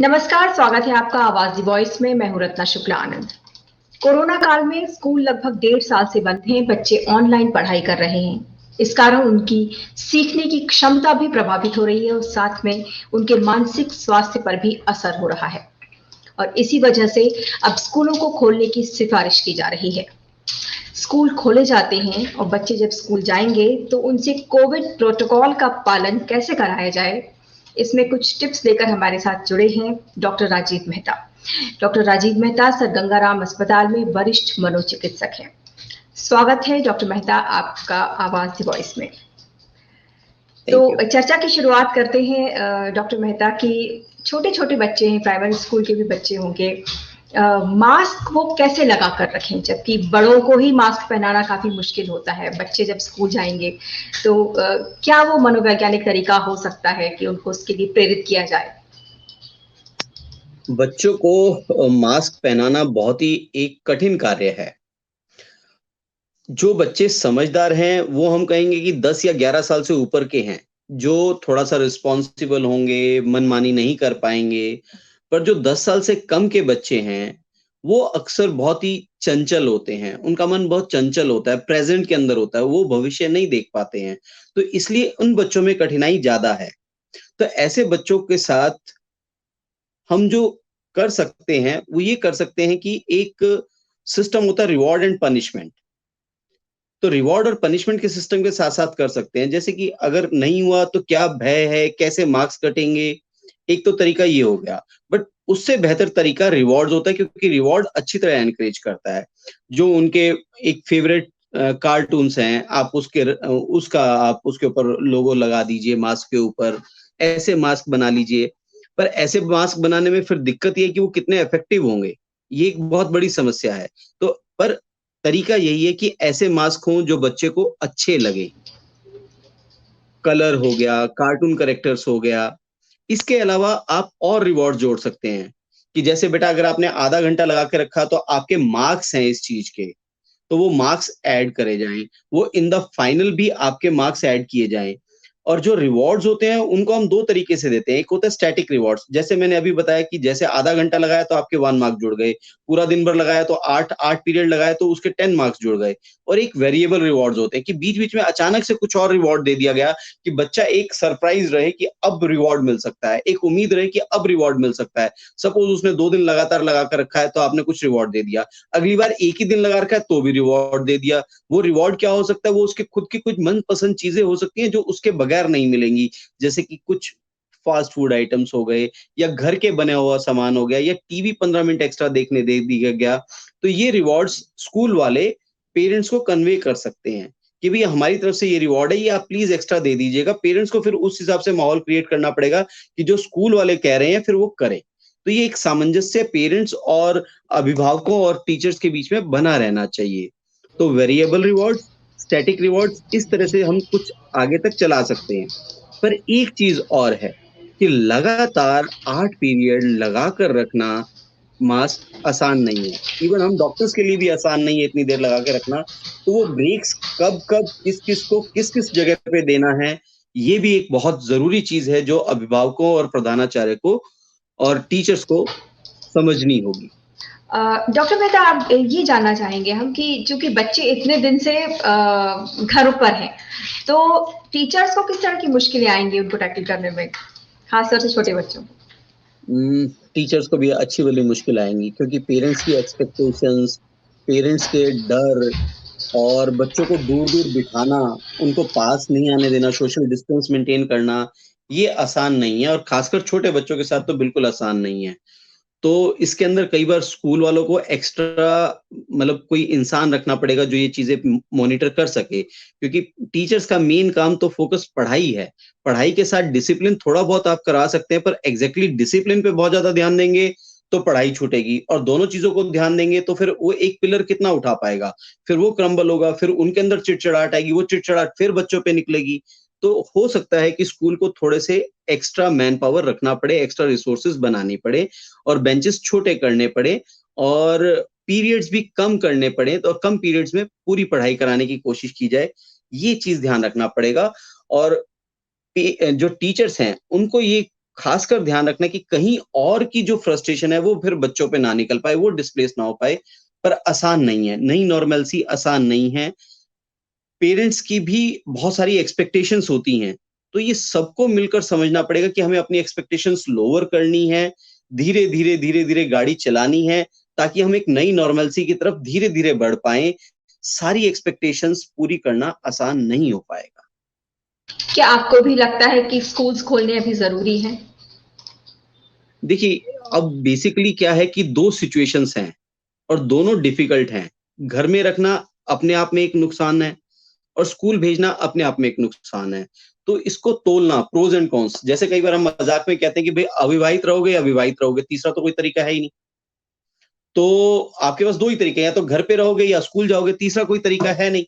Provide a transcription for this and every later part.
नमस्कार, स्वागत है आपका आवाज दी वॉइस में। मैं हूं रत्ना शुक्ला आनंद। कोरोना काल में स्कूल लगभग 1.5 साल से बंद हैं। बच्चे ऑनलाइन पढ़ाई कर रहे हैं। इस कारण उनकी सीखने की क्षमता भी प्रभावित हो रही है और साथ में उनके मानसिक स्वास्थ्य पर भी असर हो रहा है। और इसी वजह से अब स्कूलों को खोलने की सिफारिश की जा रही है। स्कूल खोले जाते हैं और बच्चे जब स्कूल जाएंगे तो उनसे कोविड प्रोटोकॉल का पालन कैसे कराया जाए, इसमें कुछ टिप्स लेकर हमारे साथ जुड़े हैं doctor Rajeev Mehta. Doctor Rajeev Mehta sir Gangaram अस्पताल में वरिष्ठ मनोचिकित्सक हैं। स्वागत है डॉक्टर मेहता आपका आवाज दी वॉइस में। तो थैंक यू। चर्चा की शुरुआत करते हैं डॉक्टर मेहता की। छोटे छोटे बच्चे हैं, प्राइमरी स्कूल के भी बच्चे होंगे, मास्क वो कैसे लगा कर रखें, जबकि बड़ों को ही मास्क पहनाना काफी मुश्किल होता है। बच्चे जब स्कूल जाएंगे तो क्या वो मनोवैज्ञानिक तरीका हो सकता है कि उनको उसके लिए प्रेरित किया जाए? बच्चों को मास्क पहनाना बहुत ही एक कठिन कार्य है। जो बच्चे समझदार हैं, वो हम कहेंगे कि 10 या 11 साल से ऊपर के हैं, जो थोड़ा-सा रिस्पॉन्सिबल होंगे, मनमानी नहीं कर पाएँगे। पर जो 10 साल से कम के बच्चे हैं, वो अक्सर बहुत ही चंचल होते हैं। उनका मन बहुत चंचल होता है, प्रेज़ेंट के अंदर होता है, वो भविष्य नहीं देख पाते हैं। तो इसलिए उन बच्चों में कठिनाई ज़्यादा है। तो ऐसे बच्चों के साथ हम जो कर सकते हैं, वो ये कर सकते हैं कि एक सिस्टम होता है रिवॉर्ड एंड पनिशमेंट। तो रिवॉर्ड और पनिशमेंट के सिस्टम के साथ-साथ कर सकते हैं। जैसे कि अगर नहीं हुआ तो क्या भय है, कैसे मार्क्स कटेंगे? एक तो तरीका ये हो गया। बट उससे बेहतर तरीका रिवॉर्ड्स होता है क्योंकि रिवॉर्ड अच्छी तरह एनकरेज करता है। जो उनके एक फ़ेवरेट कार्टून्स हैं, उसका आप उसके ऊपर लोगो लगा दीजिए मास्क के ऊपर, ऐसे मास्क बना लीजिए। पर ऐसे मास्क बनाने में फिर दिक्कत ये है कि वो कितने इफ़ेक्टिव होंगे, ये एक बहुत बड़ी समस्या है। तो पर तरीका यही है कि ऐसे मास्क हों जो बच्चे को अच्छे लगें। कलर हो गया, कार्टून कैरेक्टर्स हो गया। इसके अलावा आप और रिवॉर्ड जोड़ सकते हैं, कि जैसे बेटा अगर आपने आधा घंटा लगा के रखा तो आपके मार्क्स हैं इस चीज़ के, तो वो मार्क्स ऐड करे जाएँ। वो इन द फाइनल भी आपके मार्क्स ऐड किए जाएँ। और जो रिवॉर्ड्स होते हैं उनको हम 2 तरीके से देते हैं। एक होता है स्टैटिक रिवॉर्ड्स, जैसे मैंने अभी बताया कि जैसे आधा घंटा लगाया तो आपके 1 मार्क जुड़ गए, पूरा दिन भर लगाया तो 8 पीरियड लगाए तो उसके 10 मार्क्स जुड़ गए। और एक वेरिएबल रिवॉर्ड्स होते हैं कि बीच-बीच में अचानक से कुछ और रिवॉर्ड दे दिया गया कि बच्चा एक सरप्राइज़ रहे कि अब रिवॉर्ड मिल सकता है, एक उम्मीद रहे कि अब रिवॉर्ड मिल सकता है। सपोज़ उसने 2 दिन लगातार लगा कर रखा है तो आपने कुछ रिवॉर्ड दे दिया। अगली बार एक ही दिन लगा रखा है तो भी रिवॉर्ड दे दिया। वो रिवॉर्ड क्या हो सकता है? वो उसके खुद की कुछ मनपसंद चीज़ें हो सकती हैं जो उसके बगैर नहीं मिलेंगी। जैसे कि कुछ फास्ट फूड आइटम्स हो गए या घर के बना हुआ सामान हो गया या टीवी 15 मिनट एक्स्ट्रा देखने दे दिया गया। तो ये रिवॉर्ड्स स्कूल वाले पेरेंट्स को कन्वे कर सकते हैं कि भई हमारी तरफ से ये रिवॉर्ड है, ये आप प्लीज़ एक्स्ट्रा दे दीजिएगा। पेरेंट्स को फिर उस हिसाब से माहौल क्रिएट करना पड़ेगा कि जो स्कूल वाले कह रहे हैं फिर वो करें। तो ये एक सामंजस्य पेरेंट्स और अभिभावकों और टीचर्स के बीच में बना रहना चाहिए। तो वेरिएबल रिवॉर्ड्स, स्टैटिक रिवॉर्ड्स इस तरह से हम कुछ आगे तक चला सकते हैं। पर एक चीज़ और है कि लगातार 8 पीरियड लगा कर रखना मास्क आसान नहीं है। इवन हम डॉक्टर्स के लिए भी आसान नहीं है इतनी देर लगा के रखना। तो वो ब्रेक्स कब-कब, किस-किस को किस-किस जगह पे देना है, ये भी एक बहुत ज़रूरी चीज़ है जो अभिभावकों और प्रधानाचार्य को और टीचर्स को समझनी होगी। डॉक्टर मेहता, आप ये जानना चाहेंगे हम कि चूंकि बच्चे इतने दिन से घर पर हैं, तो टीचर्स को किस तरह की मुश्किलें आएंगी उनको टैकल करने में, खासतौर से छोटे बच्चों को? टीचर्स को भी अच्छी वाली मुश्किल आएँगी क्योंकि पेरेंट्स की एक्सपेक्टेशंस, पेरेंट्स के डर और बच्चों को दूर-दूर बिठाना, उनको पास नहीं आने देना, सोशल डिस्टेंस मेंटेन करना, ये आसान नहीं है और खासकर छोटे बच्चों के साथ तो बिल्कुल आसान नहीं है। तो इसके अंदर कई बार स्कूल वालों को एक्स्ट्रा मतलब कोई इंसान रखना पड़ेगा जो ये चीज़ें मॉनिटर कर सके क्योंकि टीचर्स का मेन काम तो फ़ोकस पढ़ाई है। पढ़ाई के साथ डिसिप्लिन थोड़ा बहुत आप करा सकते हैं पर एग्ज़ैक्टली डिसिप्लिन पे बहुत ज़्यादा ध्यान देंगे तो पढ़ाई छूटेगी और दोनों चीज़ों को ध्यान देंगे तो फिर वो एक पिलर कितना उठा पाएगा? फिर वो क्रम्बल होगा, फिर उनके अंदर चिड़चिड़ाहट आएगी, वो चिड़चिड़ाहट फिर बच्चों पे निकलेगी। तो हो सकता है कि स्कूल को थोड़े से एक्स्ट्रा मैन पावर रखना पड़े, एक्स्ट्रा रिसोर्सेज़ बनानी पड़े और बेंचेस छोटे करने पड़े और पीरियड्स भी कम करने पड़े तो कम पीरियड्स में पूरी पढ़ाई कराने की कोशिश की जाए। ये चीज़ ध्यान रखना पड़ेगा और जो टीचर्स हैं, उनको ये खासकर ध्यान रखना कि कहीं और की जो फ्रस्ट्रेशन है वो फिर बच्चों पे ना निकल पाए, वो डिस्प्लेस ना हो पाए। पर आसान नहीं है, नई नॉर्मलसी आसान नहीं है। पेरेंट्स की भी बहुत सारी एक्सपेक्टेशंस होती हैं, तो ये सबको मिलकर समझना पड़ेगा कि हमें अपनी एक्सपेक्टेशंस लोअर करनी है, धीरे-धीरे, धीरे-धीरे गाड़ी चलानी है, ताकि हम एक नई नॉर्मलसी की तरफ धीरे-धीरे बढ़ पाएँ। सारी एक्सपेक्टेशंस पूरी करना आसान नहीं हो पाएगा। क्या आपको भी लगता है कि स्कूल्स खोलने अभी ज़रूरी हैं? देखिए, अब बेसिकली क्या है कि 2 सिचुएशंस हैं और दोनों डिफ़िकल्ट हैं। घर में रखना अपने आप में एक नुकसान है और स्कूल भेजना अपने आप में एक नुकसान है। तो इसको तोलना प्रोज़ एंड कॉन्स, जैसे कई बार हम मज़ाक में कहते हैं कि भई अविवाहित रहोगे या विवाहित रहोगे, तीसरा तो कोई तरीका है ही नहीं। तो आपके पास 2 ही तरीके हैं, या तो घर पे रहोगे या स्कूल जाओगे, तीसरा कोई तरीका है नहीं।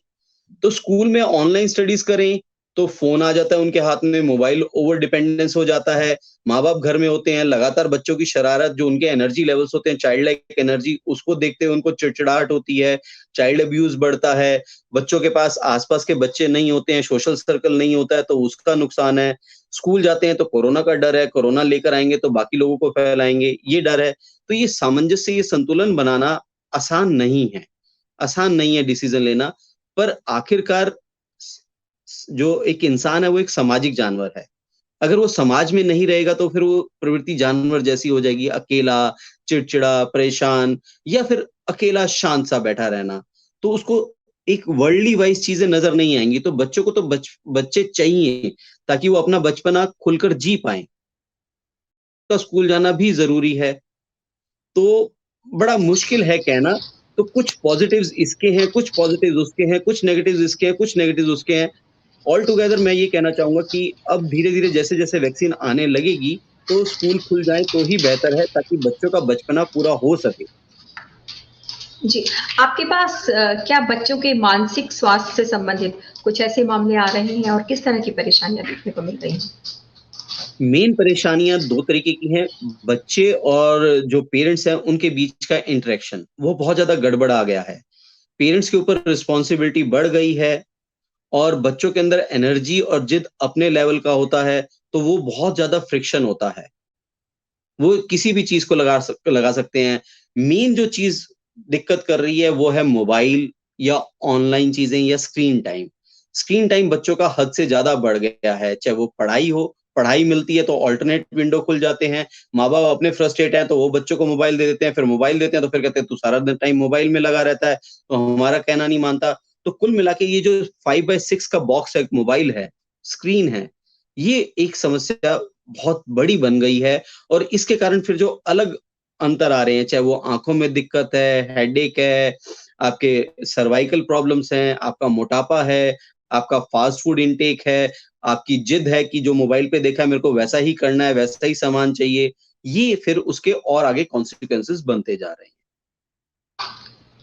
तो स्कूल में ऑनलाइन स्टडीज करें, तो फ़ोन आ जाता है उनके हाथ में, मोबाइल ओवर डिपेंडेंस हो जाता है, माँ-बाप घर में होते हैं, लगातार बच्चों की शरारत, जो उनके एनर्जी लेवल्स होते हैं, चाइल्ड लाइक एनर्जी, उसको देखते हुए उनको चिड़चिड़ाहट होती है, चाइल्ड अब्यूज़ बढ़ता है, बच्चों के पास आस-पास के बच्चे नहीं होते हैं, सोशल सर्कल नहीं होता है, तो उसका नुकसान है। स्कूल जाते हैं तो कोरोना का डर है, कोरोना लेकर आएँगे तो बाकी लोगों को फैलाएँगे, ये डर है। तो ये सामंजस्य, ये संतुलन बनाना आसान नहीं है। आसान नहीं है डिसीज़न लेना, पर आखिरकार जो एक इंसान है वो एक सामाजिक जानवर है। अगर वो समाज में नहीं रहेगा तो फिर वो प्रवृत्ति जानवर जैसी हो जाएगी, अकेला, चिड़चिड़ा, परेशान या फिर अकेला शांत-सा बैठा रहना। तो उसको एक वर्ल्डली वाइज़ चीज़ें नज़र नहीं आएँगी, तो बच्चों को तो बच्चे चाहिए ताकि वो अपना बचपना खुलकर जी पाएँ। तो स्कूल जाना भी ज़रूरी है। तो बड़ा मुश्किल है कहना, तो कुछ पॉज़िटिव्स इसके हैं, कुछ पॉज़िटिव्स उसके हैं, कुछ नेगेटिव्स इसके हैं, कुछ नेगेटिव्स उसके हैं। ऑल टुगेदर मैं ये कहना चाहूँगा कि अब धीरे-धीरे जैसे-जैसे वैक्सीन आने लगेगी, तो स्कूल खुल जाएँ तो ही बेहतर है ताकि बच्चों का बचपना पूरा हो सके। जी, आपके पास क्या बच्चों के मानसिक स्वास्थ्य से संबंधित कुछ ऐसे मामले आ रहे हैं और किस तरह की परेशानियाँ देखने को मिल रही हैं? मेन परेशानियाँ 2 तरीके की हैं, बच्चे और जो पेरेंट्स हैं उनके बीच का इंटरैक्शन, वो बहुत ज़्यादा गड़बड़ा गया है। पेरेंट्स के ऊपर रिस्पॉन्सिबिलिटी बढ़ गई है और बच्चों के अंदर एनर्जी और जिद अपने लेवल का होता है, तो वो बहुत ज़्यादा फ्रिक्शन होता है। वो किसी भी चीज़ को लगा सकते हैं। मेन जो चीज़ दिक्कत कर रही है वो है मोबाइल या ऑनलाइन चीज़ें या स्क्रीन टाइम। स्क्रीन टाइम बच्चों का हद से ज़्यादा बढ़ गया है, चाहे वो पढ़ाई हो, पढ़ाई मिलती है तो अल्टरनेट विंडो खुल जाते हैं, माँ-बाप अपने फ्रस्ट्रेट हैं तो वो बच्चों को मोबाइल दे देते हैं, फिर मोबाइल देते हैं तो फिर कहते हैं तू सारा दिन टाइम मोबाइल में लगा रहता है, तो हमारा कहना नहीं मानता। तो कुल मिला के ये जो 5 बाय 6 का बॉक्स है, मोबाइल है, स्क्रीन है, ये एक समस्या बहुत बड़ी बन गई है और इसके कारण फिर जो अलग अंतर आ रहे हैं, चाहे वो आँखों में दिक्कत है, हेडेक है, आपके सर्वाइकल प्रॉब्लम्स हैं, आपका मोटापा है, आपका फास्ट फूड इंटेक है, आपकी जिद है कि जो मोबाइल पे देखा है मेरे को वैसा ही करना है, वैसा ही सामान चाहिए, ये फिर उसके और आगे कॉन्सिक्वेंसेस बनते जा रहे हैं।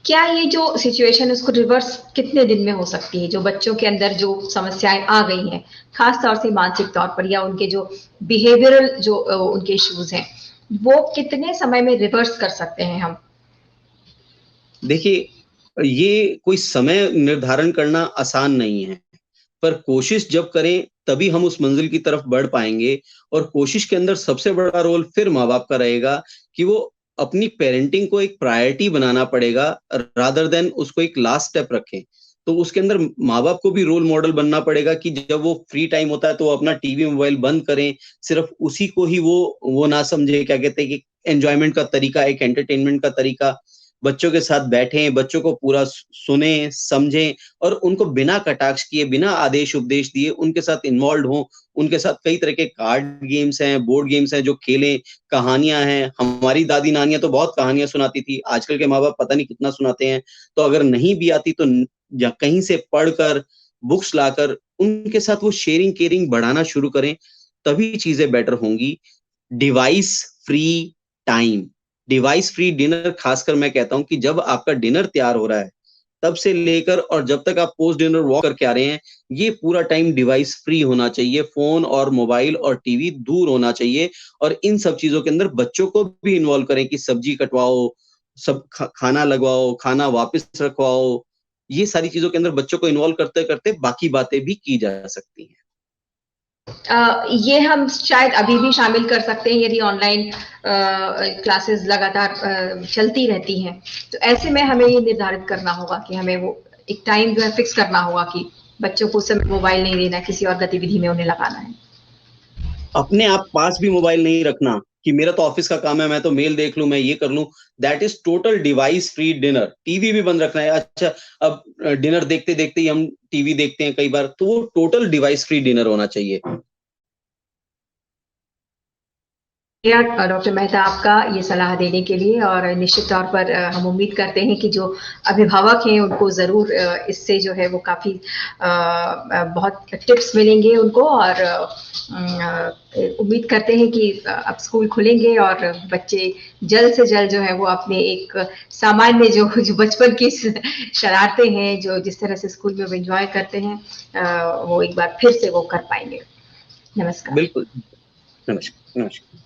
क्या ये जो सिचुएशन है उसको रिवर्स कितने दिन में हो सकती है? जो बच्चों के अंदर जो समस्याएँ आ गई हैं, ख़ास तौर से मानसिक तौर पर या उनके जो बिहेवियरल जो उनके इश्यूज़ हैं, वो कितने समय में रिवर्स कर सकते हैं हम? देखिए, ये कोई समय निर्धारण करना आसान नहीं है। पर कोशिश जब करें तभी हम उस मंजिल की तरफ बढ़ पाएँगे और कोशिश के अंदर सबसे बड़ा रोल फिर माँ-बाप का रहेगा कि वो अपनी पेरेंटिंग को एक प्रायोरिटी बनाना पड़ेगा रादर देन उसको एक लास्ट स्टेप रखें। तो उसके अंदर माँ-बाप को भी रोल मॉडल बनना पड़ेगा कि जब वो फ्री टाइम होता है तो वो अपना टीवी, मोबाइल बंद करें, सिर्फ़ उसी को ही वो ना समझे क्या कहते हैं कि एन्जॉयमेंट का तरीका, एक एंटरटेनमेंट का तरीका। बच्चों के साथ बैठें, बच्चों को पूरा सुनें, समझें और उनको बिना कटाक्ष किए, बिना आदेश-उपदेश दिए उनके साथ इन्वॉल्वड हों। उनके साथ कई तरह के कार्ड गेम्स हैं, बोर्ड गेम्स हैं जो खेलें, कहानियाँ हैं। हमारी दादी-नानियाँ तो बहुत कहानियाँ सुनाती थी, आजकल के माँ-बाप पता नहीं कितना सुनाते हैं। तो अगर नहीं भी आती तो न या कहीं से पढ़कर, बुक्स लाकर उनके साथ वो शेयरिंग केयरिंग बढ़ाना शुरू करें, तभी चीज़ें बेटर होंगी। Device free time, device free dinner खासकर मैं कहता हूँ कि जब आपका डिनर तैयार हो रहा है, तब से लेकर और जब तक आप पोस्ट डिनर वॉक करके आ रहे हैं, ये पूरा टाइम डिवाइस फ्री होना चाहिए। फ़ोन और मोबाइल और टीवी दूर होना चाहिए और इन सब चीज़ों के अंदर बच्चों को भी इन्वॉल्व करें कि सब्जी कटवाओ, सब खाना लगवाओ, खाना वापस रखवाओ। ये सारी चीज़ों के अंदर बच्चों को इन्वॉल्व करते-करते बाकी बातें भी की जा सकती हैं। ये हम शायद अभी भी शामिल कर सकते हैं यदि ऑनलाइन क्लासेस लगातार चलती रहती हैं। तो ऐसे में हमें ये निर्धारित करना होगा कि हमें वो एक टाइम जो है फिक्स करना होगा कि बच्चों को उस समय मोबाइल नहीं देना, किसी और गतिविधि में उन्हें लगाना है। अपने आप पास भी मोबाइल नहीं रखना कि मेरा तो ऑफिस का काम है, मैं तो मेल देख लूं, मैं ये कर लूं। That is total device free dinner. TV भी बंद रखना है। अच्छा, अब डिनर देखते देखते ही हम टीवी देखते हैं कई बार, तो वो टोटल डिवाइस फ्री डिनर होना चाहिए। डॉक्टर मेहता, आपका ये सलाह देने के लिए, और निश्चित तौर पर हम उम्मीद करते हैं कि जो अभिभावक हैं उनको ज़रूर इससे जो है वो काफ़ी बहुत टिप्स मिलेंगे उनको, और उम्मीद करते हैं कि अब स्कूल खुलेंगे और बच्चे जल्द से जल्द जो है वो अपने एक सामान्य जो बचपन की शरारतें हैं, जो जिस तरह से स्कूल में वो एंजॉय करते हैं, वो एक बार फिर से वो कर पाएंगे। नमस्कार। बिल्कुल। नमस्कार। नमस्कार।